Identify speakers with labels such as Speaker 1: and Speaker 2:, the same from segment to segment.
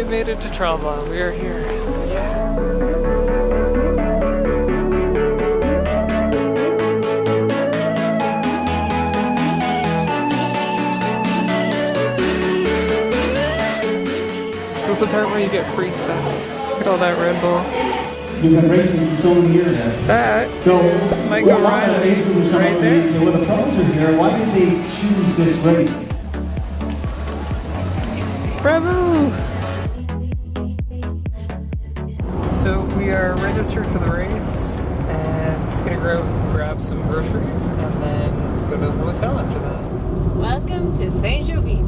Speaker 1: made it to Tremblant. We are here. Yeah. This is the part where you get free stuff. Look at all that Red Bull.
Speaker 2: You've been racing for so many years now.
Speaker 1: That is Michael Reilly right there.
Speaker 2: So with the pros are here, why did they choose this race?
Speaker 1: Bravo! So we are registered for the race and just gonna go grab some groceries and then go to the hotel after that.
Speaker 3: Welcome to Saint-Jovite.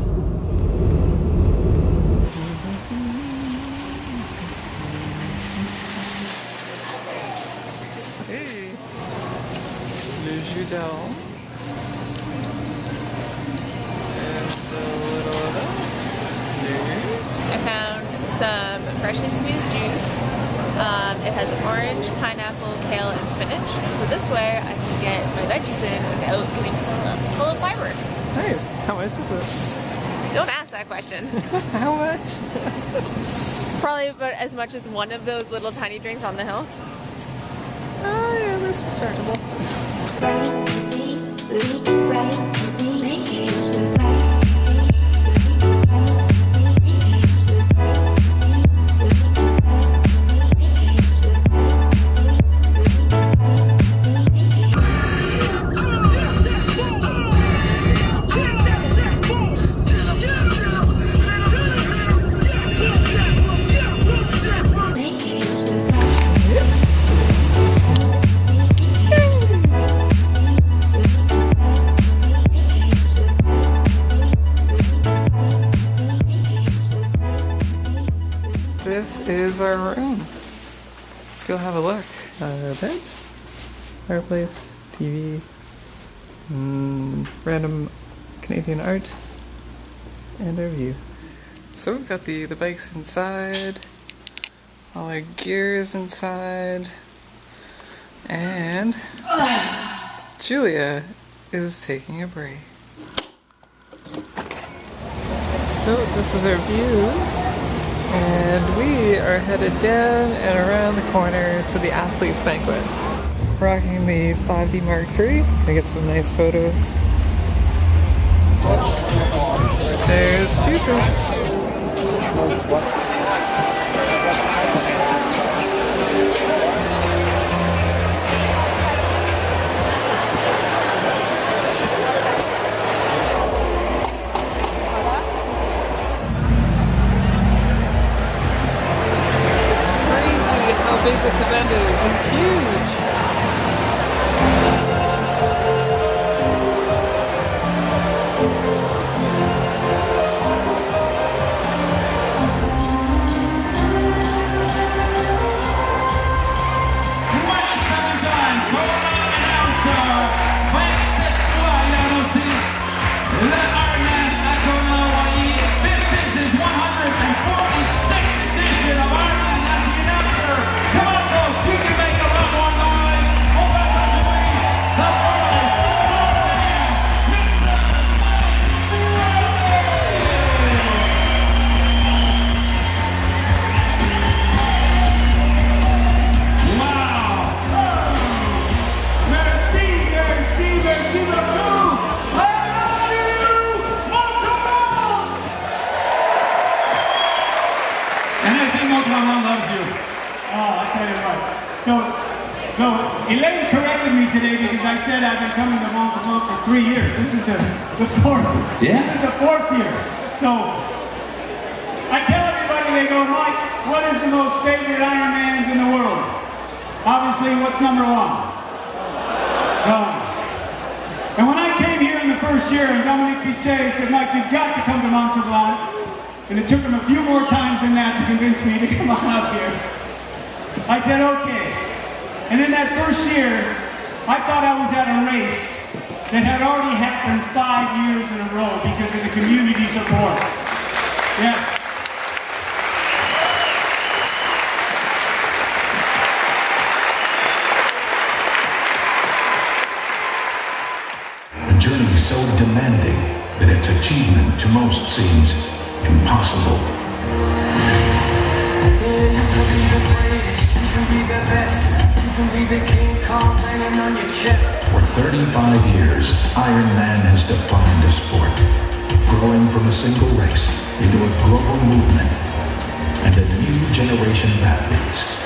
Speaker 1: Hey! Le jus d'orange. And a little of that.
Speaker 3: I found some freshly squeezed juice. It has orange, pineapple, kale, and spinach. So this way I can get my veggies in without getting full of fiber.
Speaker 1: Nice. How much is it?
Speaker 3: Don't ask that question.
Speaker 1: How much?
Speaker 3: Probably about as much as one of those little tiny drinks on the hill.
Speaker 1: Oh yeah, that's respectable. This is our room. Let's go have a look. Bed, fireplace, TV, random Canadian art, and our view. So we've got the bikes inside, all our gear is inside, and Julia is taking a break. So this is our view. And we are headed down and around the corner to the athletes banquet. Rocking the 5D Mark III. Gonna get some nice photos. There's Tufa. How big this event is. It's huge.
Speaker 4: This is his 146th edition of Ironman as the announcer. Come on, folks, you can make a run more noise. Over the wow! Merci, merci, merci beaucoup. I love you, Mont Tremblant. And I think Mont Tremblant loves you. Oh, I tell you what. So Elaine corrected me today because I said I've been coming to Mont Tremblant for 3 years. This is the fourth.
Speaker 2: Yeah?
Speaker 4: This is the fourth year. So I tell everybody, they go, Mike, what is the most favorite Ironmans in the world? Obviously, what's number one? And when I came here in the first year, and Dominique Pichet said, Mike, you've got to come to Mont Tremblant. And it took him a few more times than that to convince me to come on up here. I said, okay. And in that first year, I thought I was at a race that had already happened 5 years in a row because of the community support. Yeah.
Speaker 5: A journey so demanding that its achievement to most seems impossible. For 35 years, Ironman has defined a sport, growing from a single race into a global movement and a new generation of athletes.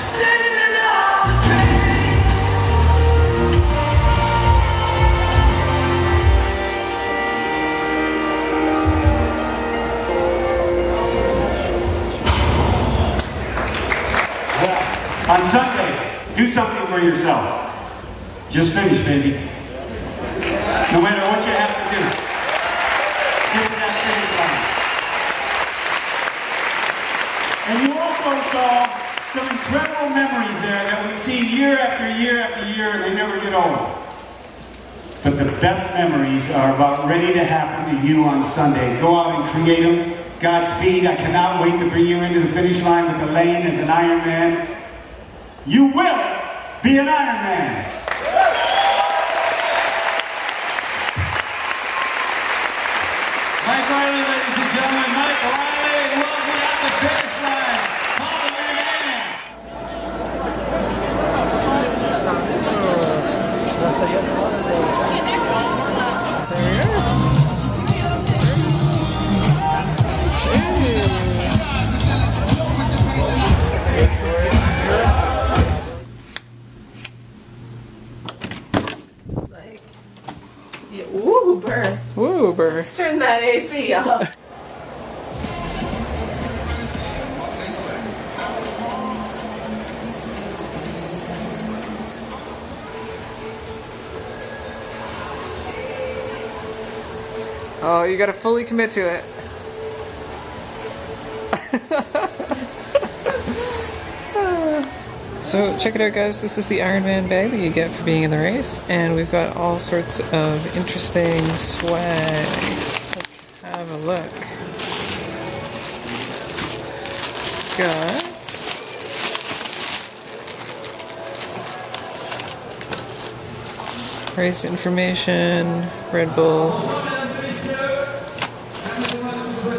Speaker 4: On Sunday, do something for yourself. Just finish, baby. No matter what you have to do. Get to that finish line. And you also saw some incredible memories there that we've seen year after year after year, and they never get old. But the best memories are about ready to happen to you on Sunday. Go out and create them. Godspeed. I cannot wait to bring you into the finish line with Elaine as an Ironman. You will be an Ironman.
Speaker 6: Mike Reilly, ladies and gentlemen. Mike Reilly will be at the finish line. Call your name.
Speaker 3: Like, yeah, Uber.
Speaker 1: Uber.
Speaker 3: Turn that AC off.
Speaker 1: Oh, you gotta fully commit to it. So check it out, guys. This is the Ironman bag that you get for being in the race, and we've got all sorts of interesting swag. Let's have a look. Got race information, Red Bull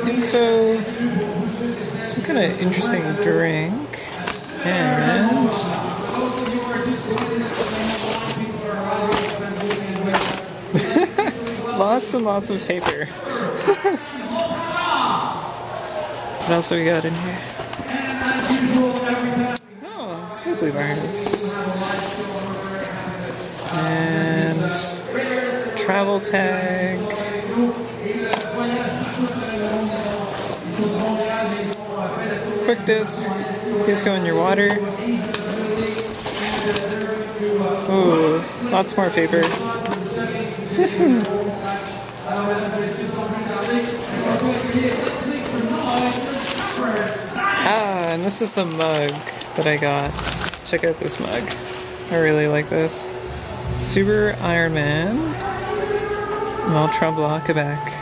Speaker 1: info, some kind of interesting drink, and lots and lots of paper. What else do we got in here? Oh, Swizzly bars. And travel tag. Quick disc. Please go in your water. Ooh, lots more paper. Ah, and this is the mug that I got. Check out this mug. I really like this. Super Ironman Mont Tremblant, Quebec.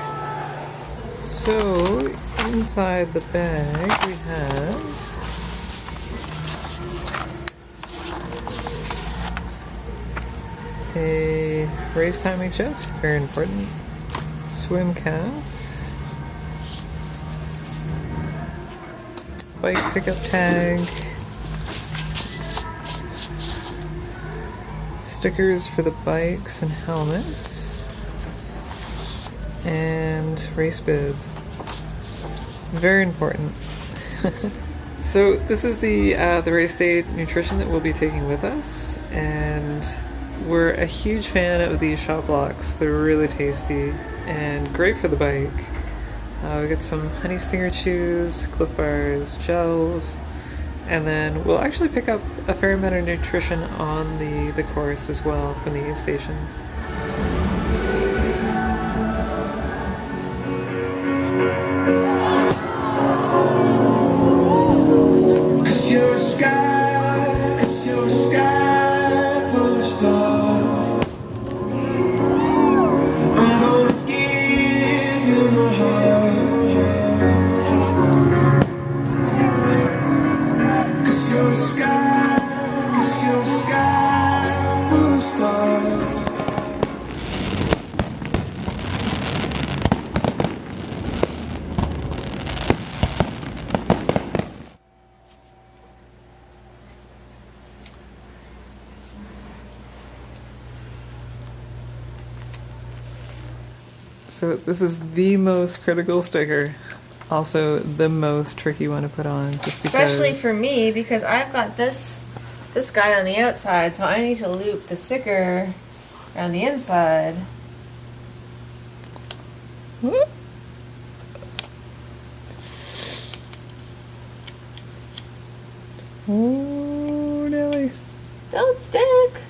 Speaker 1: So, inside the bag we have a race timing chip, very important, swim cap, bike pickup tag, stickers for the bikes and helmets, and race bib. Very important. So this is the race day nutrition that we'll be taking with us, and we're a huge fan of these shot blocks. They're really tasty and great for the bike. We got some honey stinger chews, Cliff bars, gels, and then we'll actually pick up a fair amount of nutrition on the course as well from the aid stations. So this is the most critical sticker. Also the most tricky one to put on, just because.
Speaker 3: Especially for me, because I've got this guy on the outside, so I need to loop the sticker around the inside.
Speaker 1: Whoop. Oh, Nelly.
Speaker 3: Don't stick.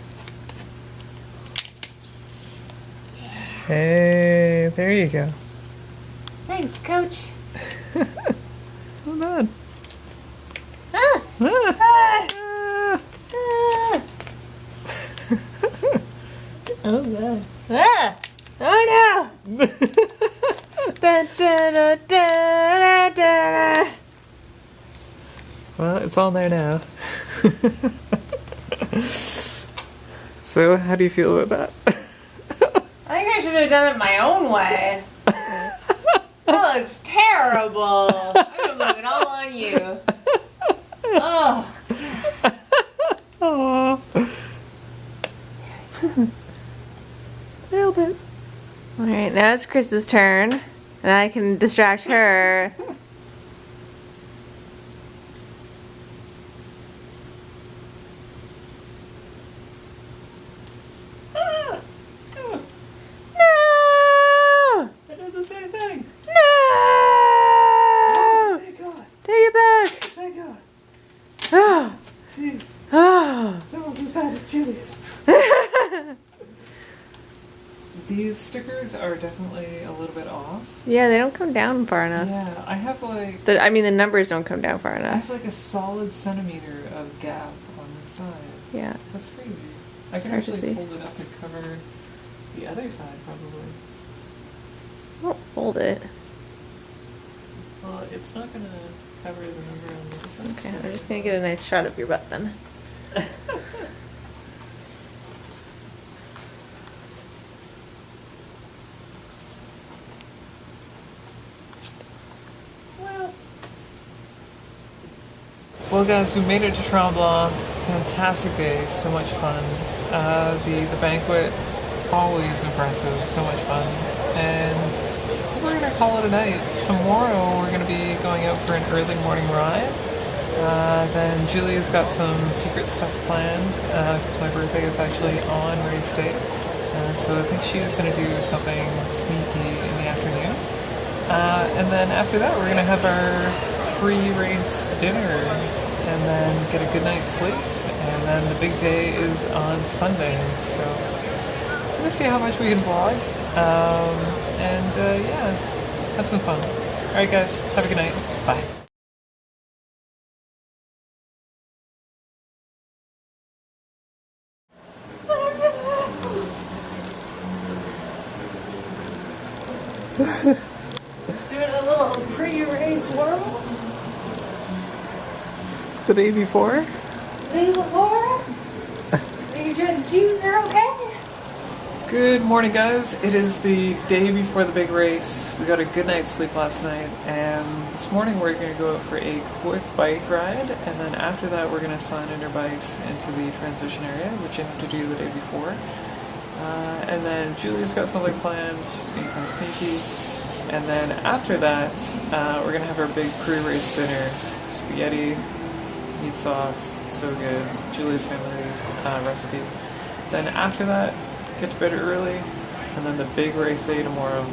Speaker 1: Hey, there you go.
Speaker 3: Thanks, coach.
Speaker 1: Well done.
Speaker 3: Ah!
Speaker 1: Ah.
Speaker 3: Ah!
Speaker 1: Ah.
Speaker 3: Ah! Oh god. Ah! Oh no! Da, da, da, da, da, da.
Speaker 1: Well, it's on there now. So, how do you feel about that?
Speaker 3: I think I should have done it my own way. That looks terrible. I'm gonna blame it all on you. Oh.
Speaker 1: Aww. Nailed it.
Speaker 3: Alright, now it's Chris's turn. And I can distract her. No!
Speaker 1: I did the same thing.
Speaker 3: No!
Speaker 1: Thank God.
Speaker 3: Take it back!
Speaker 1: Thank God.
Speaker 3: Oh!
Speaker 1: Jeez.
Speaker 3: Oh!
Speaker 1: It's almost as bad as Julia's. These stickers are definitely a little bit off.
Speaker 3: Yeah, they don't come down far enough.
Speaker 1: Yeah, I have like
Speaker 3: I mean, the numbers don't come down far
Speaker 1: I
Speaker 3: enough.
Speaker 1: have like a solid centimeter of gap on the side.
Speaker 3: Yeah.
Speaker 1: That's crazy. I
Speaker 3: It's
Speaker 1: can
Speaker 3: hard to
Speaker 1: actually
Speaker 3: see.
Speaker 1: fold it up and cover the other side probably.
Speaker 3: Don't fold it.
Speaker 1: Well, it's not gonna cover the number on the other side.
Speaker 3: Okay,
Speaker 1: so-
Speaker 3: I'm just gonna get a nice shot of your butt then.
Speaker 1: Well guys, we made it to Tremblant. Fantastic day, so much fun. The banquet, always impressive, so much fun. And I think we're gonna call it a night. Tomorrow we're gonna be going out for an early morning ride. Then Julia's got some secret stuff planned, because my birthday is actually on race day. So I think she's gonna do something sneaky in the afternoon. And then after that we're gonna have our pre-race dinner and then get a good night's sleep, and then the big day is on Sunday, so I'm gonna see how much we can vlog, and yeah, have some fun. Alright guys, have a good night, bye.
Speaker 3: Let's do a little pre-race whirl.
Speaker 1: The day before?
Speaker 3: Day before? Making sure the shoes are okay?
Speaker 1: Good morning guys, it is the day before the big race. We got a good night's sleep last night, and this morning we're going to go out for a quick bike ride, and then after that we're going to sign in our bikes into the transition area, which I have to do the day before. And then Julie's got something planned, she's being kind of sneaky. And then after that, we're going to have our big pre-race dinner. Spaghetti, meat sauce, so good. Julie's family's recipe. Then after that, get to bed early, and then the big race day tomorrow.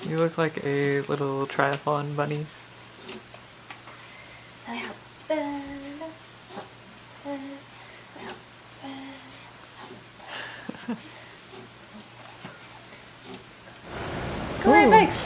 Speaker 1: You look like a little triathlon bunny.
Speaker 3: Go ride bikes.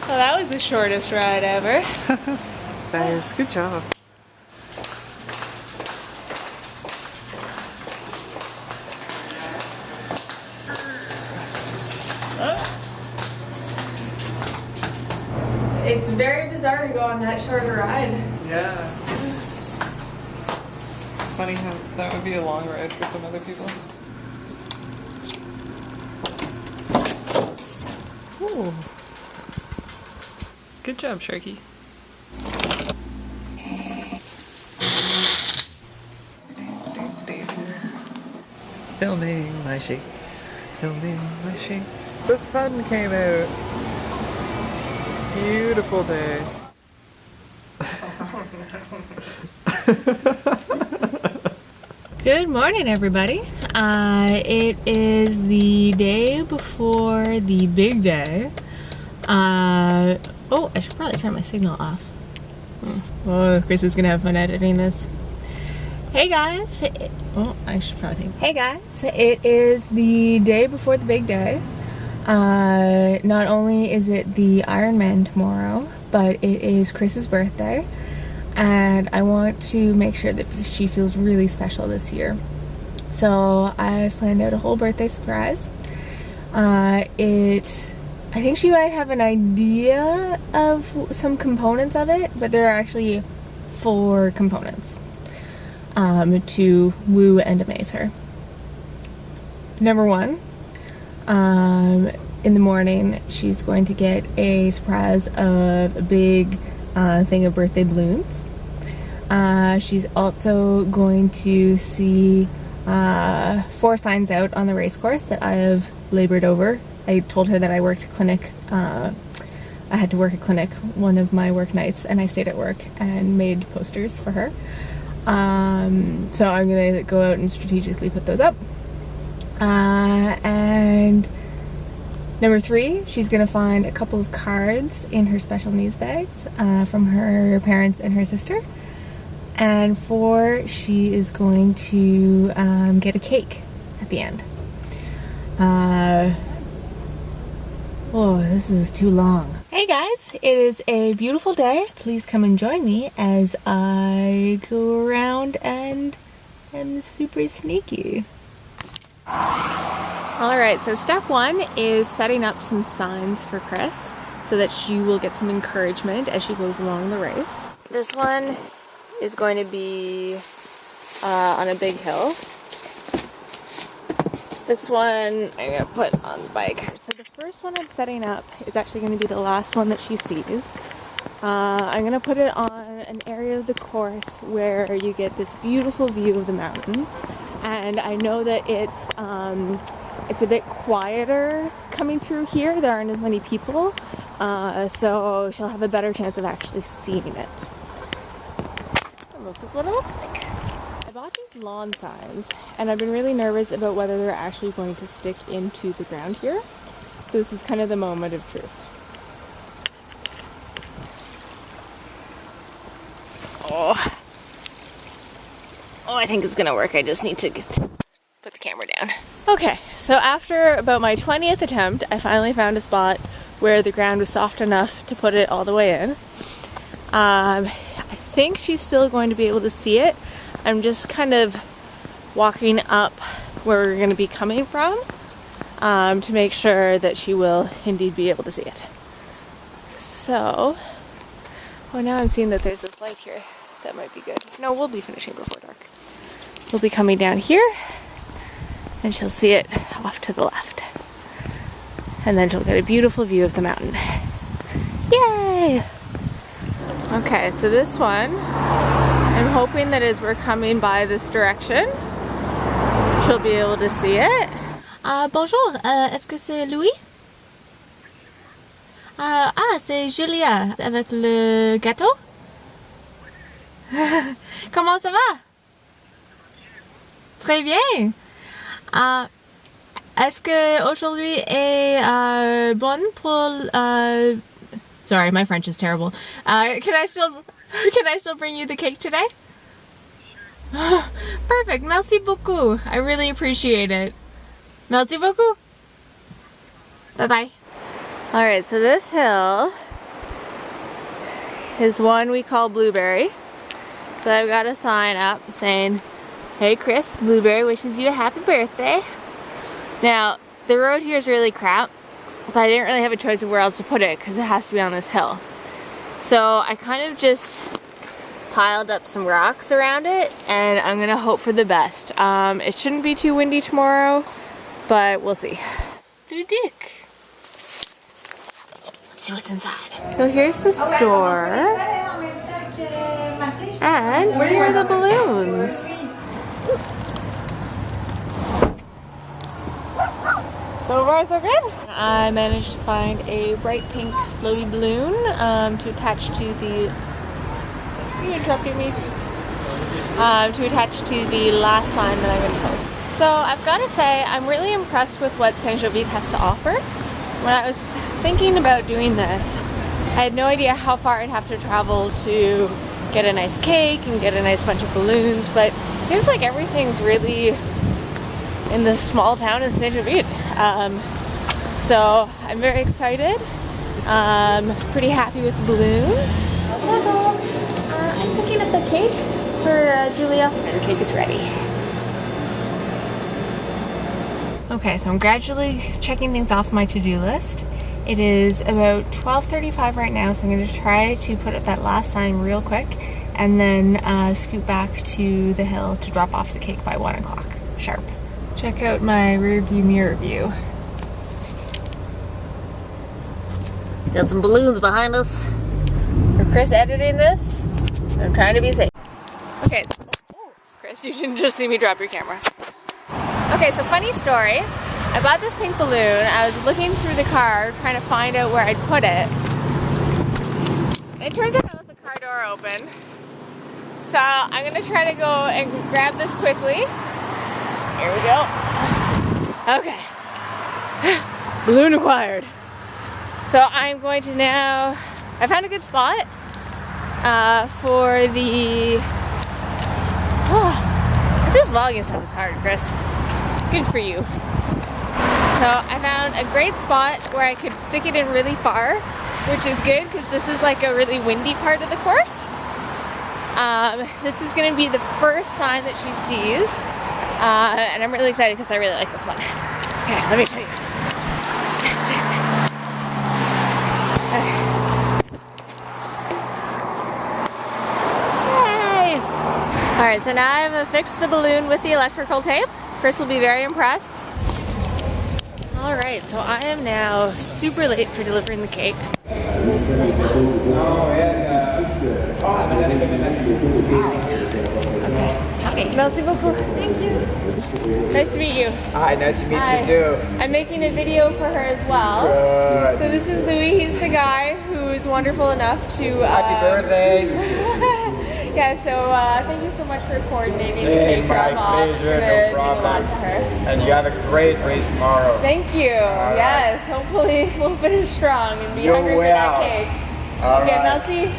Speaker 3: Well, that was the shortest ride ever.
Speaker 1: Guys, good job.
Speaker 3: very bizarre to go on that shorter ride.
Speaker 1: Yeah. It's funny how that would be a long ride for some other people. Ooh. Good job, Sharky. Filming my shake. Filming my shake. The sun came out. Beautiful day.
Speaker 3: Good morning, everybody. It is the day before the big day. Oh, I should probably turn my signal off. Oh, Chris is gonna have fun editing this. Hey guys. I should probably take. Hey guys, it is the day before the big day. Not only is it the Ironman tomorrow, but it is Chris's birthday. And I want to make sure that she feels really special this year. So I've planned out a whole birthday surprise. I think she might have an idea of some components of it, but there are actually 4 components to woo and amaze her. Number 1, in the morning, she's going to get a surprise of a big thing of birthday balloons. She's also going to see 4 signs out on the race course that I have labored over. I told her that I worked a clinic. I had to work a clinic one of my work nights, and I stayed at work and made posters for her. So I'm gonna go out and strategically put those up. And number 3, she's gonna find a couple of cards in her special needs bags from her parents and her sister. And 4, she is going to get a cake at the end. Oh, this is too long. Hey guys, it is a beautiful day. Please come and join me as I go around and am super sneaky. Alright, so step 1 is setting up some signs for Chris so that she will get some encouragement as she goes along the race. This one is going to be on a big hill. This one I'm going to put on the bike. So the first one I'm setting up is actually going to be the last one that she sees. I'm going to put it on an area of the course where you get this beautiful view of the mountain. And I know that it's a bit quieter coming through here. There aren't as many people. So she'll have a better chance of actually seeing it. And this is what it looks like. I bought these lawn signs, and I've been really nervous about whether they're actually going to stick into the ground here. So this is kind of the moment of truth. Oh, I think it's gonna work. I just need to put the camera down. Okay, so after about my 20th attempt, I finally found a spot where the ground was soft enough to put it all the way in. I think she's still going to be able to see it. I'm just kind of walking up where we're going to be coming from to make sure that she will indeed be able to see it. So, oh, now I'm seeing that there's this light here. That might be good. No, we'll be finishing before dark. We'll be coming down here, and she'll see it off to the left. And then she'll get a beautiful view of the mountain. Yay! Okay, so this one, I'm hoping that as we're coming by this direction, she'll be able to see it. Bonjour, est-ce que c'est Louis? C'est Julia avec le gâteau. Comment ça va? Très bien. Est-ce que aujourd'hui est bon pour sorry, my French is terrible. Can I still bring you the cake today? Perfect. Merci beaucoup. I really appreciate it. Merci beaucoup. Bye-bye. Alright, so this hill is one we call Blueberry. So I've got a sign up saying, "Hey Chris, Blueberry wishes you a happy birthday." Now, the road here is really crap, but I didn't really have a choice of where else to put it because it has to be on this hill. So I kind of just piled up some rocks around it, and I'm gonna hope for the best. It shouldn't be too windy tomorrow, but we'll see. Dick. Let's see what's inside. So here's the store, and here are the balloons. So far so good. I managed to find a bright pink floaty balloon to attach to the... Are you interrupting me? To attach to the last sign that I'm going to post. So I've got to say, I'm really impressed with what Saint-Jovite has to offer. When I was thinking about doing this, I had no idea how far I'd have to travel to get a nice cake and get a nice bunch of balloons, but it seems like everything's really in this small town of Saint-Jovite. So I'm very excited. Pretty happy with the balloons. Hello. I'm picking up the cake for Julia. The cake is ready. Okay, so I'm gradually checking things off my to-do list. It is about 12:35 right now, so I'm going to try to put up that last sign real quick and then scoot back to the hill to drop off the cake by 1 o'clock sharp. Check out my rear view mirror view. Got some balloons behind us. For Chris editing this, I'm trying to be safe. Okay, Chris, you didn't just see me drop your camera. Okay, so funny story. I bought this pink balloon. I was looking through the car trying to find out where I'd put it. It turns out I left the car door open. So I'm gonna try to go and grab this quickly. Here we go. Okay. Balloon acquired. So I'm going to now... I found a good spot for the... Oh, this vlogging stuff is hard, Chris. Good for you. So I found a great spot where I could stick it in really far, which is good because this is like a really windy part of the course. This is going to be the first sign that she sees. And I'm really excited because I really like this one. Okay, let me show you. Yay! Alright, so now I've affixed the balloon with the electrical tape. Chris will be very impressed. Alright, so I am now super late for delivering the cake. Okay, merci beaucoup. Thank you. Nice to meet you.
Speaker 7: Hi, nice to meet you too.
Speaker 3: I'm making a video for her as well.
Speaker 7: Good.
Speaker 3: So this is Louis. He's the guy who is wonderful enough to...
Speaker 7: Happy birthday.
Speaker 3: Yeah, so thank you so much for coordinating the cake drop off.
Speaker 7: My pleasure, no problem. And you have a great race tomorrow.
Speaker 3: Thank you. Yes, hopefully we'll finish strong and be hungry for that cake. Okay, merci.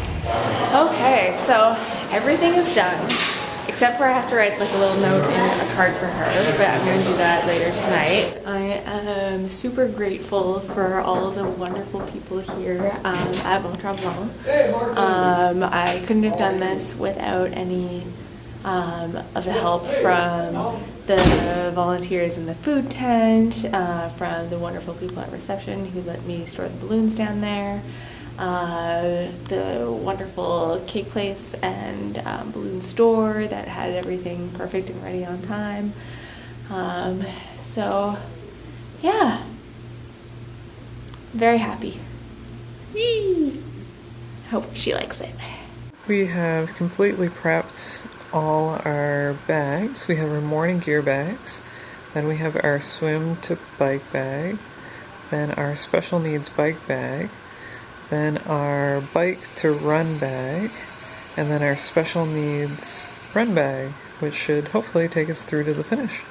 Speaker 3: Okay, so everything is done. Except for I have to write like a little note in a card for her, but I'm going to do that later tonight. I am super grateful for all of the wonderful people here at Mont Tremblant. I couldn't have done this without any of the help from the volunteers in the food tent, from the wonderful people at reception who let me store the balloons down there. The wonderful cake place and balloon store that had everything perfect and ready on time. So yeah, very happy. Whee! Hope she likes it.
Speaker 1: We have completely prepped all our bags. We have our morning gear bags, then we have our swim to bike bag, then our special needs bike bag, then our bike to run bag, and then our special needs run bag, which should hopefully take us through to the finish.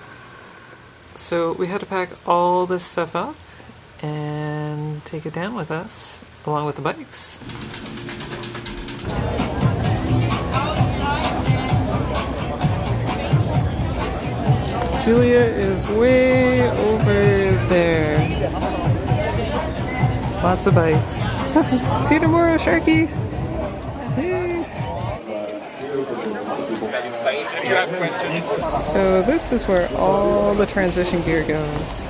Speaker 1: So we had to pack all this stuff up and take it down with us, along with the bikes. Julia is way over there. Lots of bites. See you tomorrow, Sharky. Hey. So this is where all the transition gear goes.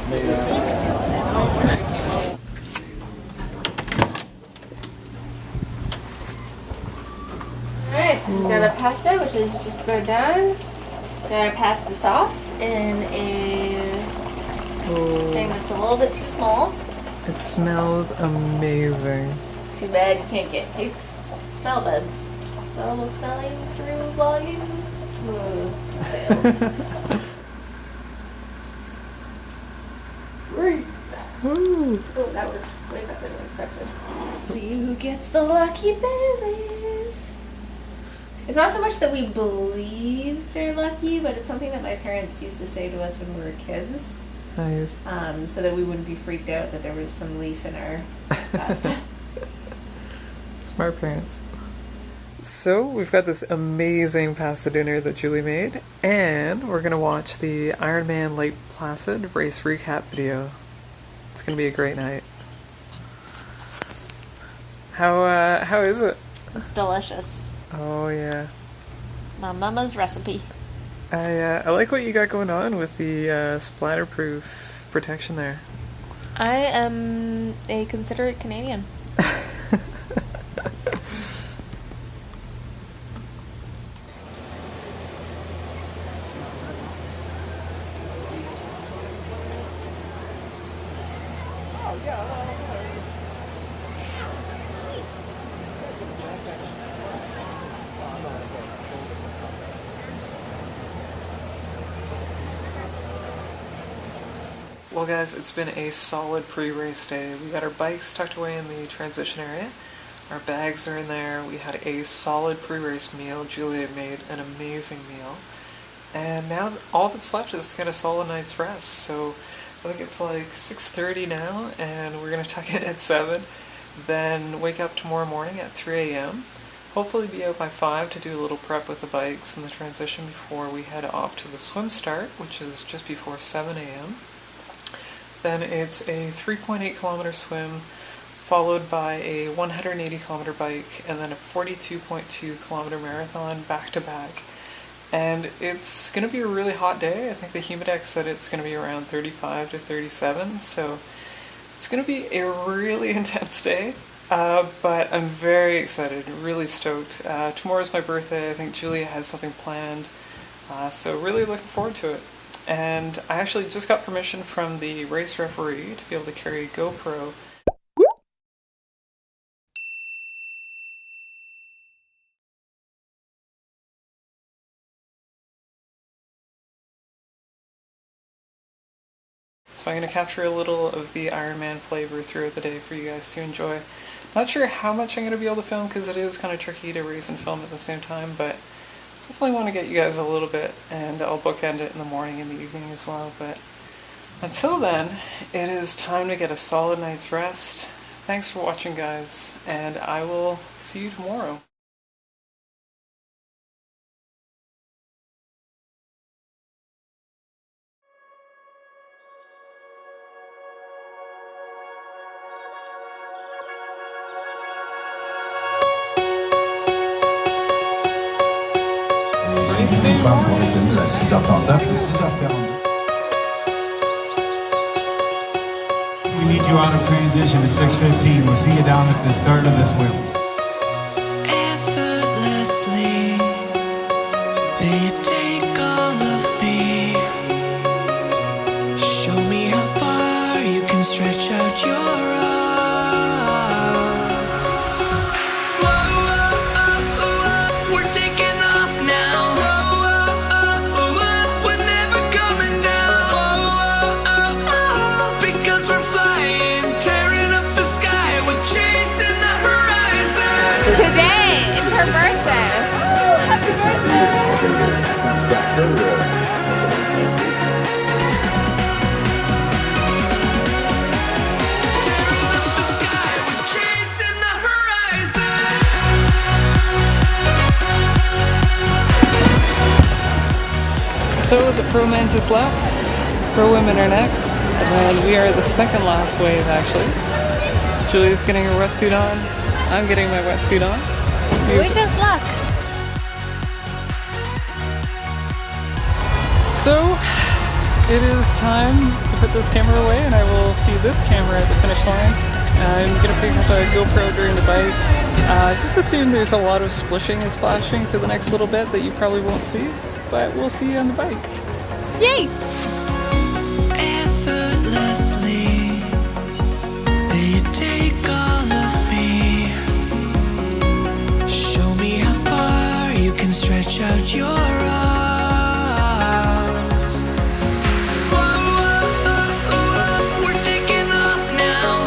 Speaker 3: pasta, which is just about done. Got a pasta sauce in a thing that's a little bit too small.
Speaker 1: It smells amazing.
Speaker 3: Too bad you can't get taste smell buds. Almost smelling through volume. Failed.
Speaker 1: Ooh.
Speaker 3: Oh, that worked way better than expected. See who gets the lucky belly. It's not so much that we believe they're lucky, but it's something that my parents used to say to us when we were kids.
Speaker 1: Nice.
Speaker 3: So that we wouldn't be freaked out that there was some leaf in our pasta.
Speaker 1: Smart parents. So we've got this amazing pasta dinner that Julie made, and we're gonna watch the Ironman Lake Placid race recap video. It's gonna be a great night. How is it?
Speaker 3: It's delicious.
Speaker 1: Oh yeah.
Speaker 3: My mama's recipe.
Speaker 1: I like what you got going on with the splatterproof protection there.
Speaker 3: I am a considerate Canadian.
Speaker 1: Well guys, it's been a solid pre-race day. We got our bikes tucked away in the transition area. Our bags are in there. We had a solid pre-race meal. Julie had made an amazing meal. And now all that's left is to get a solid night's rest. So I think it's like 6:30 now, and we're going to tuck in at 7. Then wake up tomorrow morning at 3 a.m. Hopefully be out by 5 to do a little prep with the bikes and the transition before we head off to the swim start, which is just before 7 a.m. Then it's a 3.8 kilometer swim, followed by a 180 kilometer bike, and then a 42.2 kilometer marathon back to back. And it's going to be a really hot day. I think the Humidex said it's going to be around 35 to 37, so it's going to be a really intense day. But I'm very excited, really stoked. Tomorrow's my birthday. I think Julia has something planned, so really looking forward to it. And I actually just got permission from the race referee to be able to carry a GoPro. So I'm going to capture a little of the Ironman flavor throughout the day for you guys to enjoy. Not sure how much I'm going to be able to film because it is kind of tricky to race and film at the same time, but definitely want to get you guys a little bit, and I'll bookend it in the morning and the evening as well. But until then, it is time to get a solid night's rest. Thanks for watching, guys, and I will see you tomorrow.
Speaker 2: On les amis à 6h39 et 6h42.
Speaker 4: We need you out of transition at 6:15. We'll see you down at the start of this swim.
Speaker 8: Effortlessly, they take all of me. Show me how far you can stretch out your arms. Whoa, we're taking off now. We're never coming down. Because we're flying, tearing up the sky, we're chasing the horizon.
Speaker 3: Today, it's her birthday. Happy
Speaker 8: Tearing up the sky, we're chasing the horizon.
Speaker 1: So the pro men just left. Pro women are next, and we are the second last wave actually. Julia's getting her wetsuit on. I'm getting my wetsuit on.
Speaker 3: Wish us luck.
Speaker 1: So it is time to put this camera away, and I will see this camera at the finish line. I'm gonna pick up a GoPro during the bike, Just assume there's a lot of splishing and splashing for the next little bit that you probably won't see, but we'll see you on the bike.
Speaker 3: Yay!
Speaker 8: Effortlessly, you take all of me. Show me how far you can stretch out your arms. We're taking off now.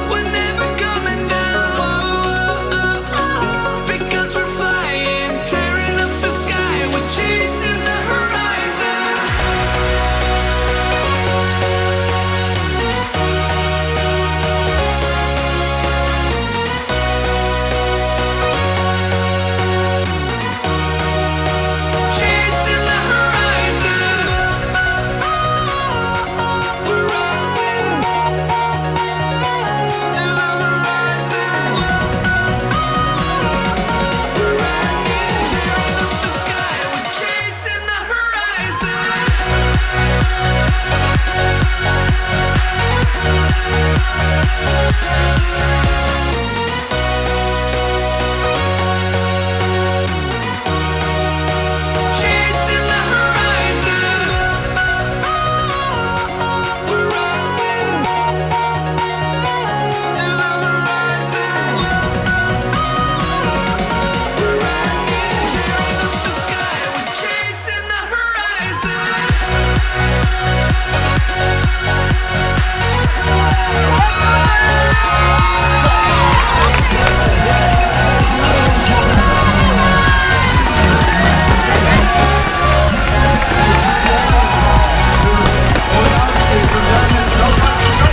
Speaker 8: We're never coming down. Because we're flying, tearing up the sky. We're chasing the horizon. Chasing the horizon. We're rising to the horizon. We're rising, tearing up the sky. We're chasing the horizon. Chasing the horizon. We're rising to the horizon. We're rising, tearing up the sky. We're chasing the horizon. Chasing the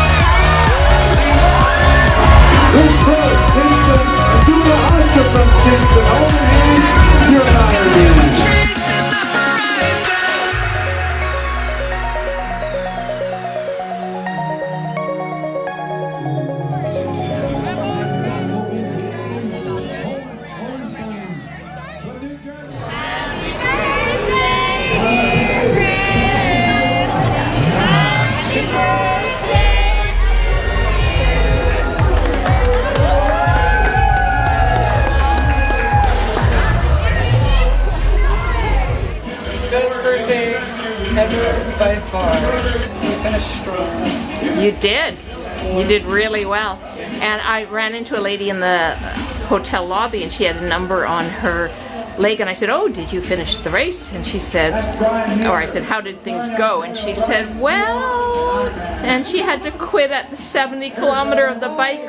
Speaker 8: horizon.
Speaker 1: Best birthday ever by far. You finished strong.
Speaker 9: You did. You did really well. And I ran into a lady in the hotel lobby and she had a number on her leg and I said, "Oh, did you finish the race?" And she said, or I said, "How did things go?" And she said, "Well," and she had to quit at the 70-kilometer of the bike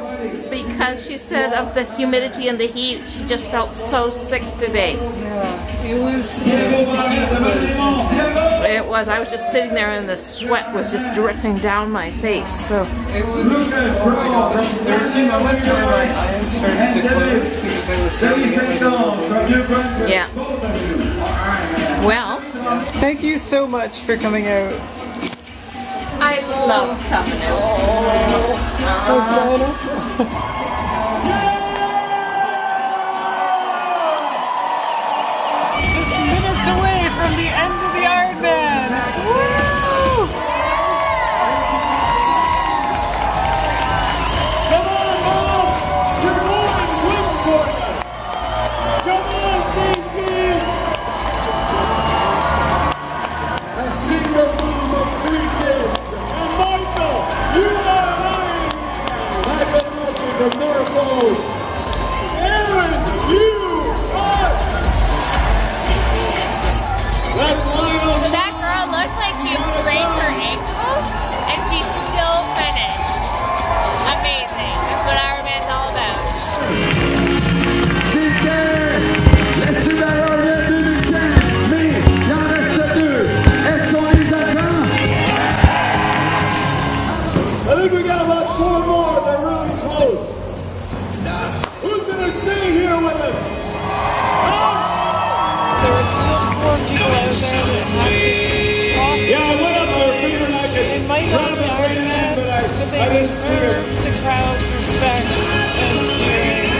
Speaker 9: because she said of the humidity and the heat, she just felt so sick today.
Speaker 1: Yeah, it was, the heat was intense.
Speaker 9: It was. I was just sitting there and the sweat was just dripping down my face. So
Speaker 1: It was, oh my gosh, there were a few moments where my eyes started to close because I was starting to get like a little dizzy.
Speaker 9: yeah. Well,
Speaker 1: Thank you so much for coming out.
Speaker 9: I love coming
Speaker 1: Just minutes away from the end of the Ironman. Woo!
Speaker 4: Come on, Mom! You're going good for you! Come on, Casey! I see the move of 3 kids. And Michael, you are lying! Michael Murphy from Norfolk. Aaron, you are... That's Lionel.
Speaker 3: So that girl looked like she had sprained her ankle and she still finished. Amazing. That's what Ironman's all about.
Speaker 4: Laissez derrière le 2015, mais il en reste 2. Elles sont les attentes. I think we got about 4 more. They're really close. Who's gonna stay here with us?
Speaker 1: There were still 4 people out there that had to cross.
Speaker 4: Yeah, I went up there figuring I could.
Speaker 1: It might not be Ironman, but they deserve the crowd's respect and cheering.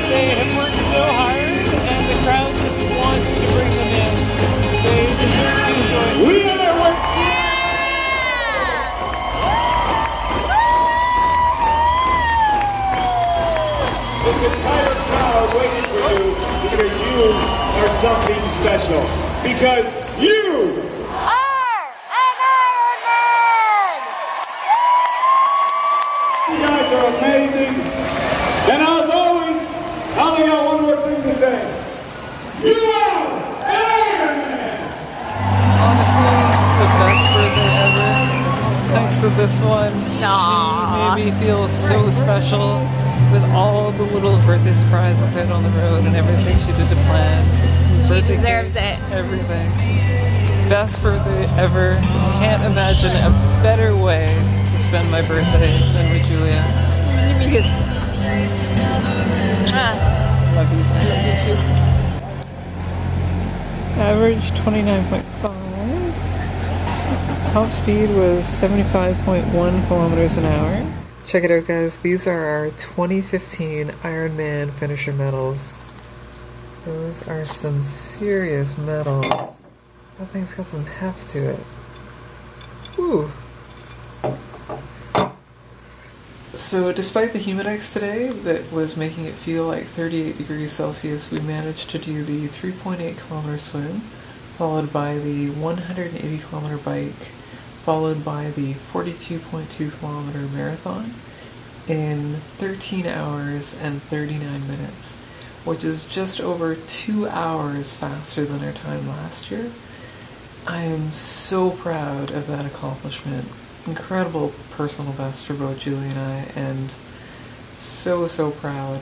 Speaker 1: They have worked so hard, and the crowd just wants to bring them in. They deserve to enjoy.
Speaker 4: We are working.
Speaker 2: something special because you
Speaker 3: are an Ironman!
Speaker 2: You guys are amazing. And as always, I only got one more thing to say. You are an Ironman!
Speaker 1: Honestly, the best birthday ever. Thanks to this one, she made me feel so special with all the little birthday surprises out on the road and everything she did to plan.
Speaker 3: She
Speaker 1: Birthday
Speaker 3: deserves
Speaker 1: cake,
Speaker 3: it.
Speaker 1: Everything. Best birthday ever. Can't imagine a better way to spend my birthday than with Julia.
Speaker 3: Give me a kiss.
Speaker 1: Love you, son.
Speaker 3: Love you too.
Speaker 1: Average 29.5. Top speed was 75.1 kilometers an hour. Check it out, guys. These are our 2015 Ironman finisher medals. Those are some serious medals. That thing's got some heft to it. Woo! So despite the humidex today that was making it feel like 38 degrees Celsius, we managed to do the 3.8 kilometer swim, followed by the 180 kilometer bike, followed by the 42.2 kilometer marathon in 13 hours and 39 minutes, which is just over 2 hours faster than our time last year. I am so proud of that accomplishment. Incredible personal best for both Julie and I, and so proud.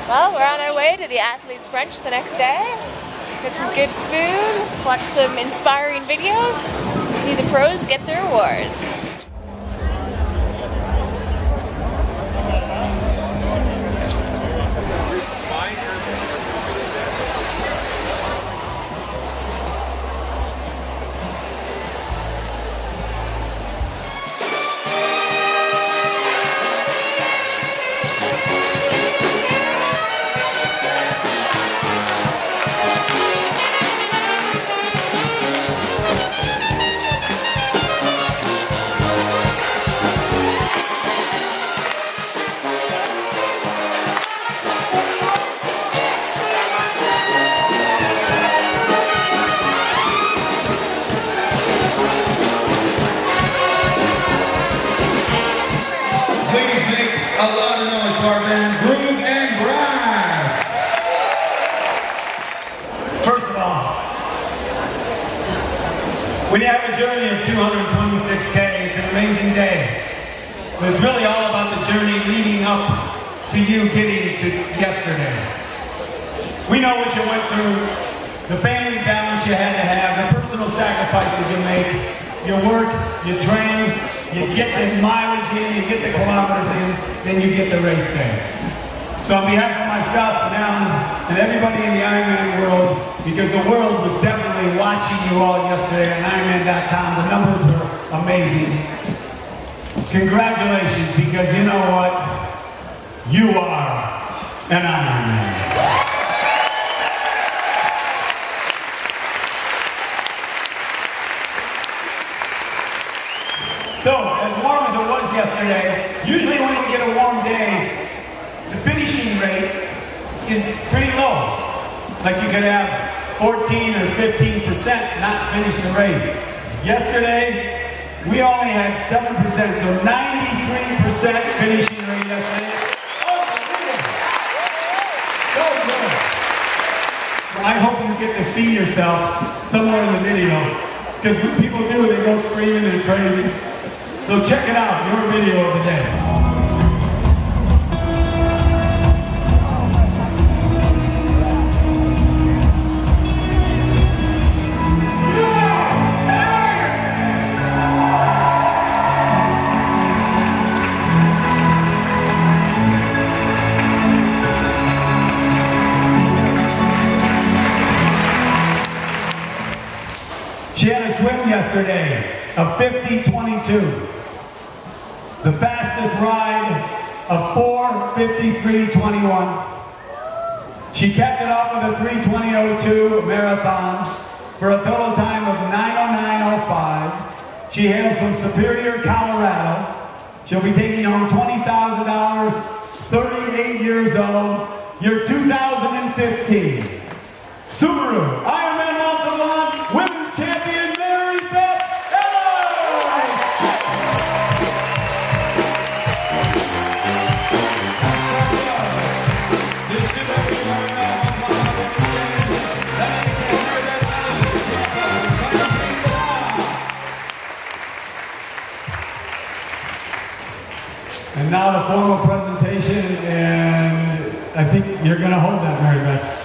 Speaker 3: Well, we're on our way to the athlete's brunch the next day. Get some good food, watch some inspiring videos, see the pros get their awards.
Speaker 6: A lot of noise for our band, Groove and Grass.
Speaker 4: First of all, when you have a journey of 226K, it's an amazing day. But it's really all about the journey leading up to you getting to yesterday. We know what you went through, the family balance you had to have, the personal sacrifices you make. You work, you train, you get the mileage in, you get the kilometers in, then you get the race day. So on behalf of myself and everybody in the Ironman world, because the world was definitely watching you all yesterday on Ironman.com, the numbers were amazing. Congratulations, because you know what? You are an Ironman. So, as warm as it was yesterday, usually when we get a warm day, the finishing rate is pretty low. Like you could have 14 or 15% not finish the race. Yesterday, we only had 7%, so 93% finishing rate yesterday. Oh, so good. Well, I hope you get to see yourself somewhere in the video, because when people do, they go screaming and crazy. So check it out, your video of the day. She had a swim yesterday, a 50-22. The fastest ride of 4:53:21. She capped it off with a 3:20:02 marathon for a total time of 9:09:05. She hails from Superior, Colorado. She'll be taking home $20,000, 38 years old, year 2015. Subaru Ironman Mont Tremblant Women's Champion, Beth Ellis! And now the formal presentation, and I think you're going to hold that, Mary Beth.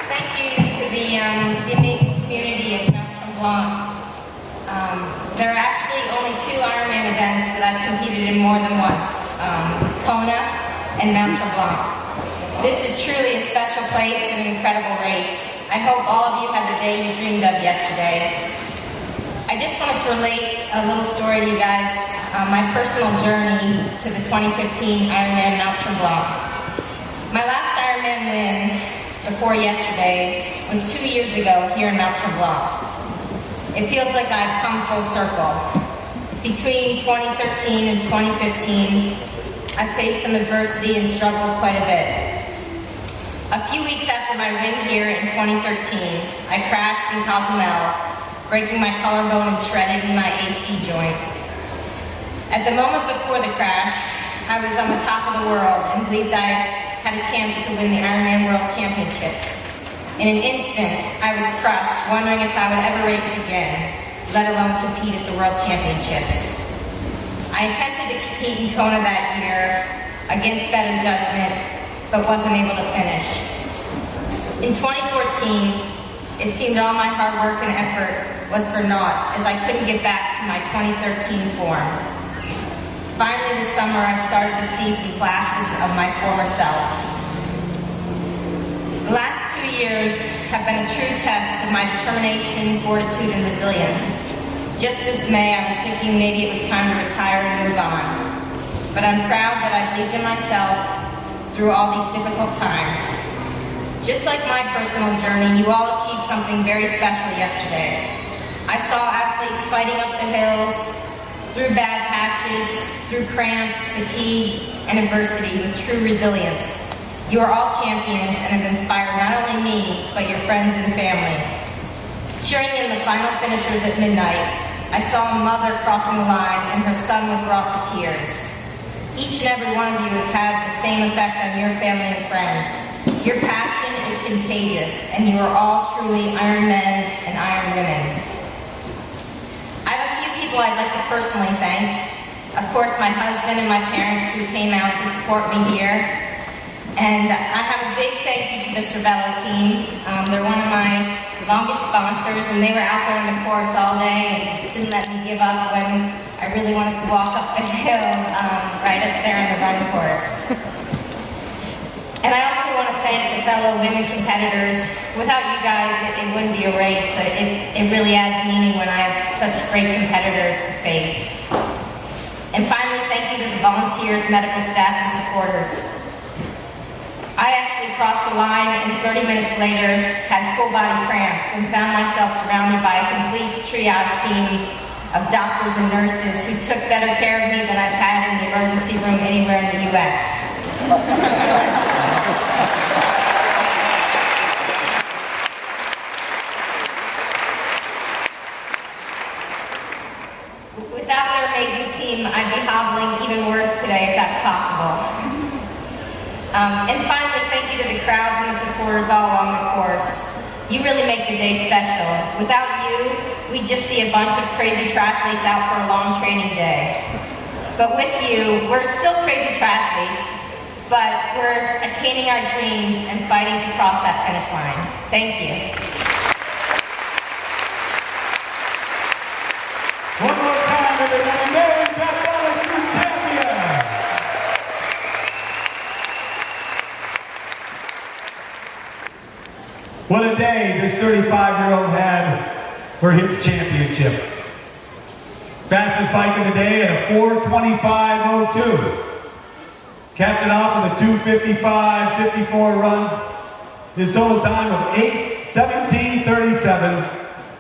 Speaker 10: Thank you to the amazing community of Mont Tremblant. There are actually only 2 Ironman events that I've competed in more than once, Kona and Mont Tremblant. This is truly a special place and an incredible race. I hope all of you had the day you dreamed of yesterday. I just wanted to relate a little story to you guys, my personal journey to the 2015 Ironman Mont Tremblant. My last Ironman win before yesterday was 2 years ago here in Mont Tremblant. It feels like I've come full circle. Between 2013 and 2015, I faced some adversity and struggled quite a bit. A few weeks after my win here in 2013, I crashed in Cozumel, breaking my collarbone and shredding my AC joint. At the moment before the crash, I was on the top of the world and believed I had a chance to win the Ironman World Championships. In an instant, I was crushed, wondering if I would ever race again, let alone compete at the World Championships. I attempted to compete in Kona that year against better judgment, but wasn't able to finish. In 2014, it seemed all my hard work and effort was for naught, as I couldn't get back to my 2013 form. Finally this summer, I've started to see some flashes of my former self. The last 2 years have been a true test of my determination, fortitude, and resilience. Just this May, I was thinking maybe it was time to retire and move on. But I'm proud that I believed in myself through all these difficult times. Just like my personal journey, you all achieved something very special yesterday. I saw athletes fighting up the hills, through bad patches, through cramps, fatigue, and adversity with true resilience. You are all champions and have inspired not only me, but your friends and family. Cheering in the final finishers at midnight, I saw a mother crossing the line and her son was brought to tears. Each and every one of you has had the same effect on your family and friends. Your passion is contagious, and you are all truly Iron Men and Iron Women. I have a few people I'd like to personally thank. Of course, my husband and my parents who came out to support me here. And I have a big thank you to the Cervelo team. They're one of my longest sponsors, and they were out there on the course all day and didn't let me give up when I really wanted to walk up the hill right up there on the run course. And I also want to thank the fellow women competitors. Without you guys, it wouldn't be a race. It really adds meaning when I have such great competitors to face. And finally, thank you to the volunteers, medical staff, and supporters. I actually crossed the line and 30 minutes later had full body cramps and found myself surrounded by a complete triage team of doctors and nurses who took better care of me than I've had in the emergency room anywhere in the U.S. Without their amazing team, I'd be hobbling even worse today if that's possible. And finally, thank you to the crowds and the supporters all along the course. You really make the day special. Without you, we'd just be a bunch of crazy triathletes out for a long training day. But with you, we're still crazy triathletes, but we're attaining our dreams and fighting to cross that finish line. Thank you.
Speaker 4: day this 35-year-old had for his championship. Fastest bike of the day at a 4:25:02. Capped it off with a 2:55:54 run. His total time of 8:17:37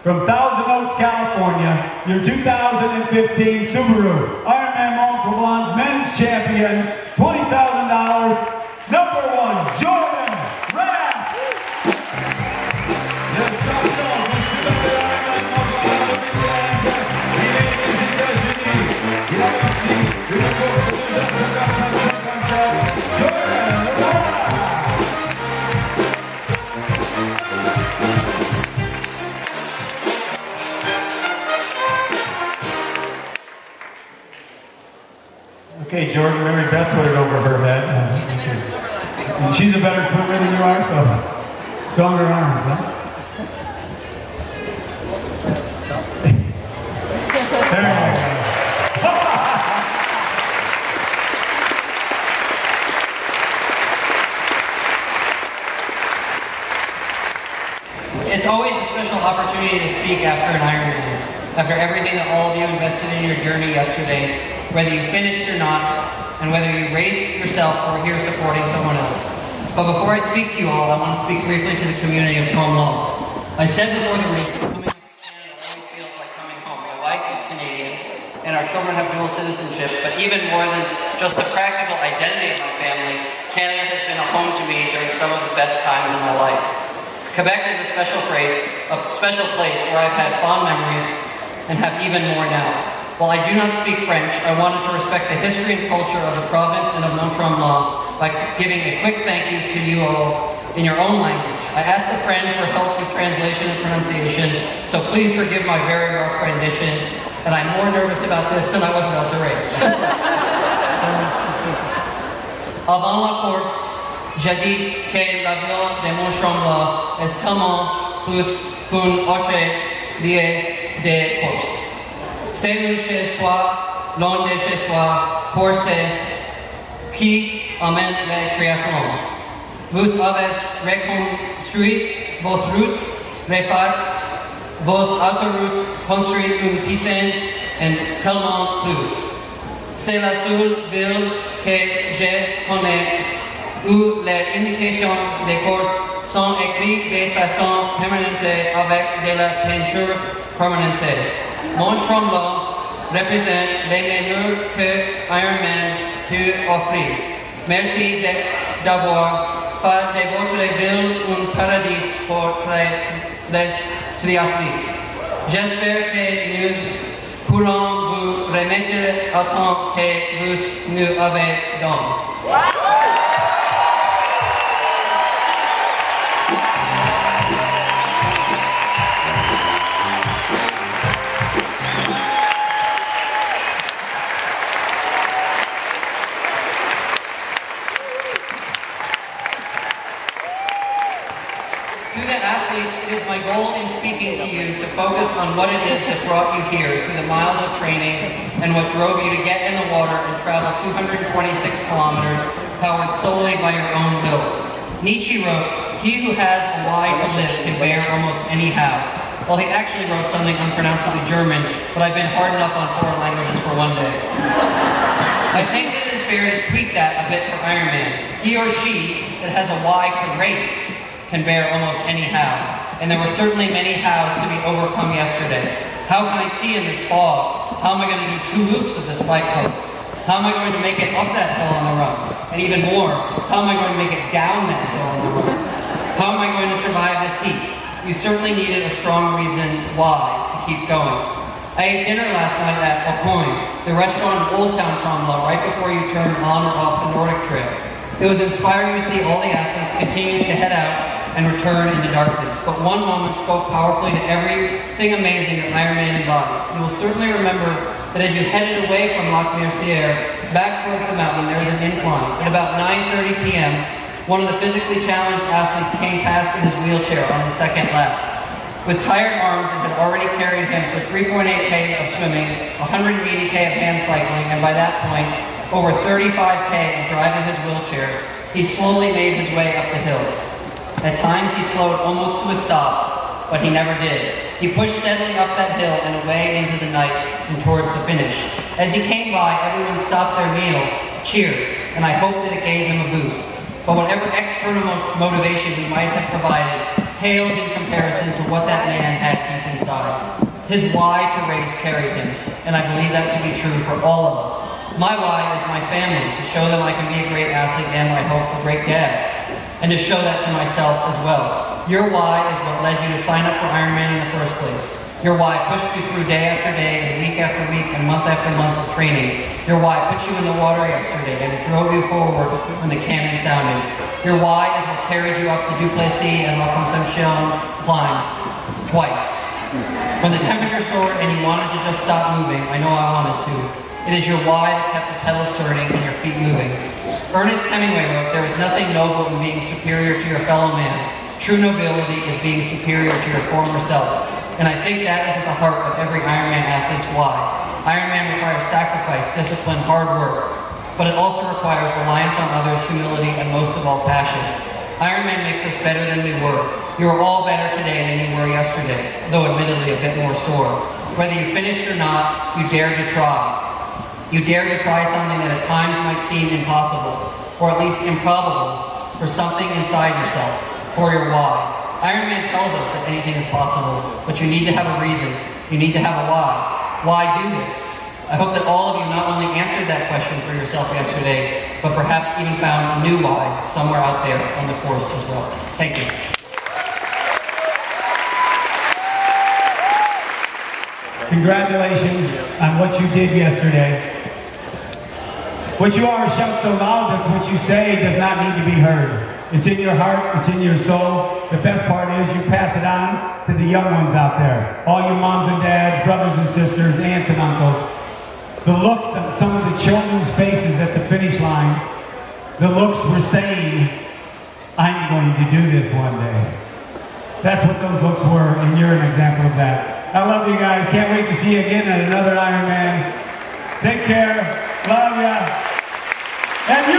Speaker 4: from Thousand Oaks, California. Your 2015 Subaru Ironman Mont Tremblant men's champion, $20,000. Number 1, Jordan Rapp. Okay, Jordan, remember Beth put it over her head. And she's a better swimmer than you are, so stronger arms, huh? There you go.
Speaker 11: It's always a special opportunity to speak after an Ironman, after everything that all of you invested in your journey yesterday, whether you finished or not, and whether you raced yourself or are here supporting someone else. But before I speak to you all, I want to speak briefly to the community of Tremblant. I said before the race, coming to Canada always feels like coming home. My wife is Canadian, and our children have dual citizenship, but even more than just the practical identity of my family, Canada has been a home to me during some of the best times in my life. Quebec is a special place where I've had fond memories and have even more now. While I do not speak French, I wanted to respect the history and culture of the province and of Mont Tremblant by giving a quick thank you to you all in your own language. I asked a friend for help with translation and pronunciation, so please forgive my very rough rendition, and I'm more nervous about this than I was about the race. Avant la course, j'ai dit que l'avion de Mont Tremblant est tellement plus qu'une autre liée de course. C'est loin chez soi, loin de chez soi, pour ceux qui emmènent les triathlons. Vous avez reconstruit vos routes, refaites vos autoroutes, construit une piscine et tellement plus. C'est la seule ville que je connais où les indications des courses sont écrites de façon permanente avec de la peinture permanente. Mont Tremblant représente les meilleurs que Ironman peut offrir. Merci d'avoir fait de votre ville un paradis pour les triathlètes. J'espère que nous pourrons vous remettre autant que vous nous avez donné. It is my goal in speaking to you to focus on what it is that brought you here through the miles of training and what drove you to get in the water and travel 226 kilometers powered solely by your own will. Nietzsche wrote, "He who has a why to live can bear almost any how." Well, he actually wrote something unpronounceably German, but I've been hard enough on foreign languages for one day. I think that it is fair to tweak that a bit for Ironman. He or she that has a why to race can bear almost any how. And there were certainly many hows to be overcome yesterday. How can I see in this fog? How am I going to do 2 loops of this bike course? How am I going to make it up that hill on the run? And even more, how am I going to make it down that hill on the run? How am I going to survive this heat? You certainly needed a strong reason why to keep going. I ate dinner last night at Aucoin, the restaurant in Old Town Tremblant, right before you turn on or off the Nordic Trail. It was inspiring to see all the athletes continue to head out and return in the darkness. But one moment spoke powerfully to everything amazing that Ironman embodies. You will certainly remember that as you headed away from Lac Mercier, back towards the mountain, there was an incline. At about 9:30 p.m., one of the physically challenged athletes came past in his wheelchair on the second lap. With tired arms, it had already carried him for 3.8K of swimming, 180K of hand cycling, and by that point, over 35K of driving his wheelchair. He slowly made his way up the hill. At times he slowed almost to a stop, but he never did. He pushed steadily up that hill and away into the night and towards the finish. As he came by, everyone stopped their meal to cheer, and I hoped that it gave him a boost. But whatever external motivation he might have provided paled in comparison to what that man had deep inside. His why to race carried him, and I believe that to be true for all of us. My why is my family, to show them I can be a great athlete and, I hope, a great dad, and to show that to myself as well. Your why is what led you to sign up for Ironman in the first place. Your why pushed you through day after day and week after week and month after month of training. Your why put you in the water yesterday and it drove you forward when the cannon sounded. Your why is what carried you up the Duplessis and La Concepcion climbs twice. When the temperature soared and you wanted to just stop moving, I know I wanted to. It is your why that kept the pedals turning and your feet moving. Ernest Hemingway wrote, "There is nothing noble in being superior to your fellow man. True nobility is being superior to your former self." And I think that is at the heart of every Ironman athlete's why. Ironman requires sacrifice, discipline, hard work, but it also requires reliance on others, humility, and most of all, passion. Ironman makes us better than we were. You are all better today than you were yesterday, though admittedly a bit more sore. Whether you finished or not, you dared to try. You dared to try something that at times might seem impossible, or at least improbable, for something inside yourself. For your why. Ironman tells us that anything is possible, but you need to have a reason. You need to have a why. Why do this? I hope that all of you not only answered that question for yourself yesterday, but perhaps even found a new why somewhere out there on the course as well. Thank you.
Speaker 4: Congratulations on what you did yesterday. What you are shout so loud that what you say does not need to be heard. It's in your heart, it's in your soul. The best part is you pass it on to the young ones out there. All your moms and dads, brothers and sisters, aunts and uncles. The looks on some of the children's faces at the finish line, the looks were saying, I'm going to do this one day. That's what those looks were, and you're an example of that. I love you guys. Can't wait to see you again at another Ironman. Take care. Love ya. And you